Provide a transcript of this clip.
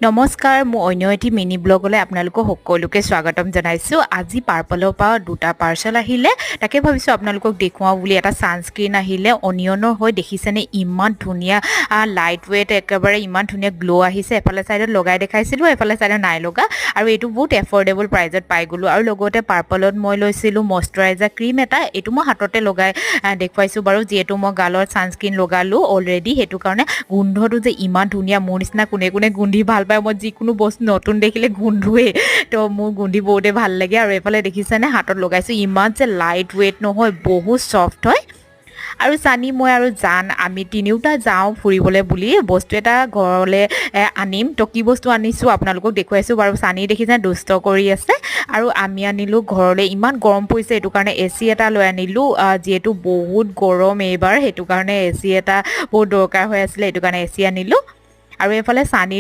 নমস্কাৰ মোৰ অন্য এটি মিনি ব্লগলৈ আপোনালোকক সকলোকে স্বাগতম জনাইছোঁ। আজি পাৰ্পলৰ পৰা দুটা পাৰ্চেল আহিলে, তাকে ভাবিছোঁ আপোনালোকক দেখুৱাওঁ বুলি। এটা ছানস্ক্ৰীন আহিলে অনিয়নৰ হৈ, দেখিছেনে ইমান ধুনীয়া লাইট ৱেইট, একেবাৰে ইমান ধুনীয়া গ্ল' আহিছে। এফালে ছাইডত লগাই দেখাইছিলোঁ, এফালে ছাইডত নাই লগা, আৰু এইটো বহুত এফৰ্ডেবল প্ৰাইজত পাই গ'লোঁ। আৰু লগতে পাৰ্পলত মই লৈছিলোঁ মইশ্চাৰাইজাৰ ক্ৰীম এটা, এইটো মই হাততে লগাই দেখুৱাইছোঁ বাৰু, যিহেতু মই গালত ছানস্ক্ৰীন লগালোঁ অলৰেডি, সেইটো কাৰণে গোন্ধটো যে ইমান ধুনীয়া। মোৰ নিচিনা কোনে কোনে গোন্ধি ভাল পায়, মই যিকোনো বস্তু নতুন দেখিলে গোন্ধোৱে, তো মোৰ গোন্ধি বহুতে ভাল লাগে। আৰু এইফালে দেখিছেনে হাতত লগাইছোঁ, ইমান যে লাইট ৱেইট নহয়, বহুত ছফ্ট হয়। আৰু চানি, মই আৰু জান, আমি তিনিওটা যাওঁ ফুৰিবলৈ বুলি, বস্তু এটা ঘৰলৈ আনিম। তো কি বস্তু আনিছোঁ আপোনালোকক দেখুৱাইছোঁ বাৰু। চানি দেখিছে দুষ্ট কৰি আছে। আৰু আমি আনিলোঁ ঘৰলৈ, ইমান গৰম পৰিছে, এইটো কাৰণে AC এটা লৈ আনিলোঁ, যিহেতু বহুত গৰম এইবাৰ, সেইটো কাৰণে AC এটা বহুত দৰকাৰ হৈ আছিলে, এইটো কাৰণে AC আনিলোঁ। আৰু এইফালে চানি